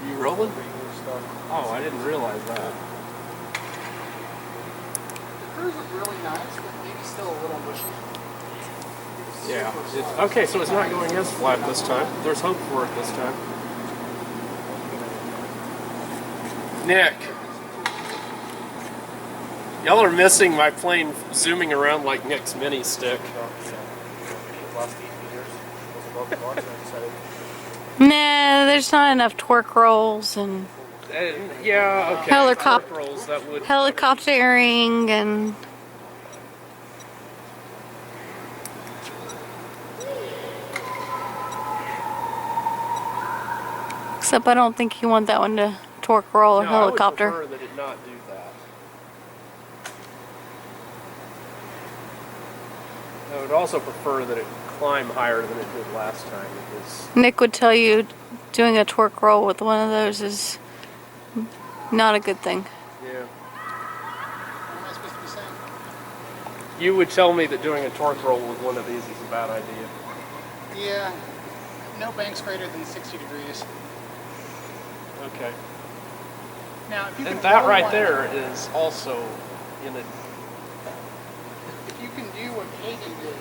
Are you rolling? Oh, I didn't realize that. The curves are really nice, but maybe still a little mushy. Yeah. Okay, so it's not going as flat this time. There's hope for it this time. Nick. Y'all are missing my plane zooming around like Nick's mini stick. Nah, there's not enough torque rolls and yeah, okay. helicoptering and except I don't think you want that one to torque roll or helicopter. I would prefer that it not do that. I would also prefer that it climb higher than it did last time because Nick would tell you doing a torque roll with one of those is not a good thing. Yeah. What am I supposed to be saying? You would tell me that doing a torque roll with one of these is a bad idea. Yeah. No banks greater than 60 degrees. Okay. Now, if you And can that roll right one, there is also in a... if you can do what Katie did,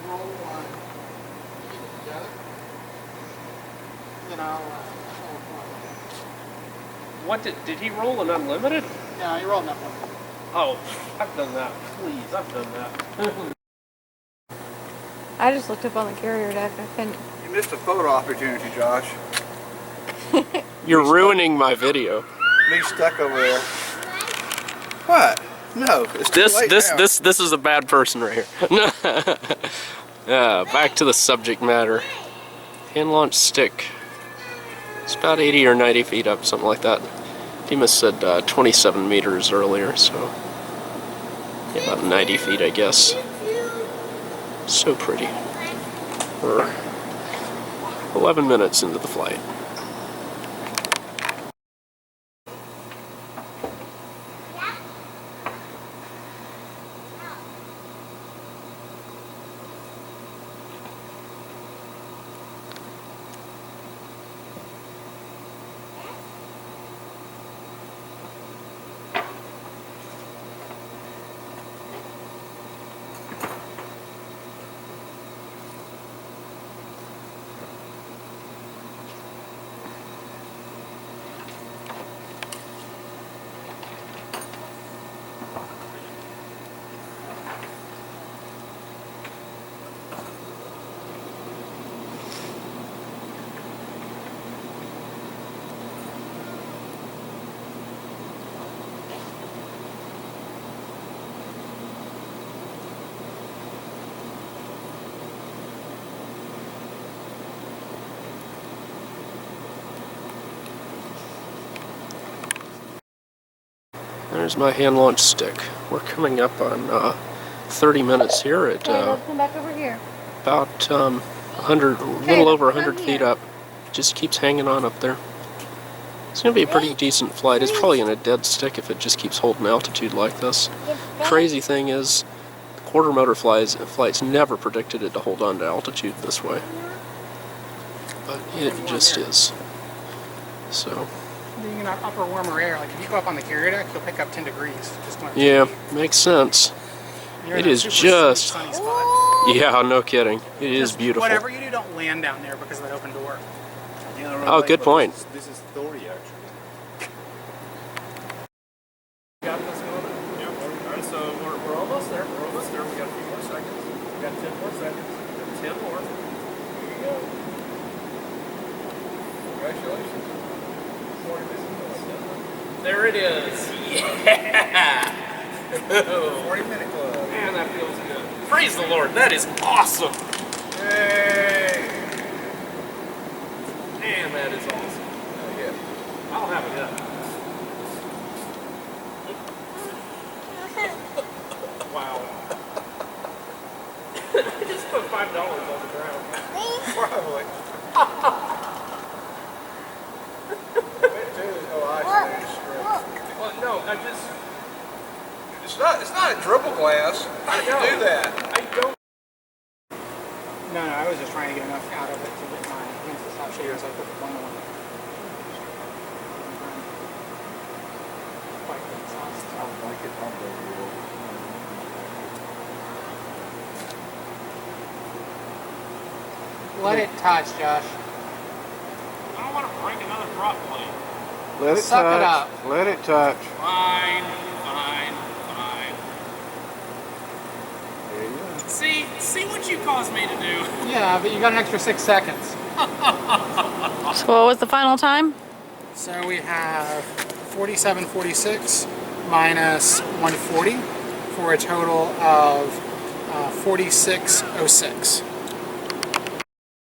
roll one, keep it together, then I'll What did he roll an unlimited? no, you're rolling that one. Oh, I've done that. Please, I've done that. I just looked up on the carrier deck. I couldn't. You missed a photo opportunity, Josh. You're ruining my video. Me stuck over there. What? No, it's too late now. This is a bad person right here. Back to the subject matter. Hand launch stick. It's about 80 or 90 feet up, something like that. Demas said 27 meters earlier, so yeah, about 90 feet, I guess. So pretty. We're 11 minutes into the flight. There's my hand launch stick. We're coming up on 30 minutes here at Come back over here. about 100, a little over 100 feet up. Just keeps hanging on up there. It's going to be a pretty decent flight. It's probably in a dead stick if it just keeps holding altitude like this. Crazy thing is, the quarter motor flights never predicted it to hold on to altitude this way. But it just is. So. Being in upper warmer air, like if you go up on the carrier deck, you'll pick up 10 degrees. Just when Yeah, makes sense. It is just, sunny spot. yeah, no kidding. It is beautiful. Whatever you do, don't land down there because of that open door. Oh, good point. This is Thori, actually. Got this going? Yep. Alright, so we're almost there. We're almost there. We got a few more seconds. We got 10 more seconds. We got 10 more. Here you go. Congratulations. There it is. Yeah! 40-minute club. Man, that feels good. Praise the Lord. That is awesome. Yay! Man, that is awesome. Yeah. I'll have it up. Wow. I just put $5 on the ground. Probably. There's no ice there. Well, no, I just... It's not a dribble glass. How did you do that? I don't... No, I was just trying to get enough out of it to get my hands to stop shaking, so I put the phone on. Let it touch, Josh. I don't want to break another drop plate. Let it Suck it touch. up. Let it touch. Fine, fine, fine. There you go. See what you caused me to do. Yeah, but you got an extra 6 seconds. So what was the final time? So we have 47.46 minus 140 for a total of 46.06.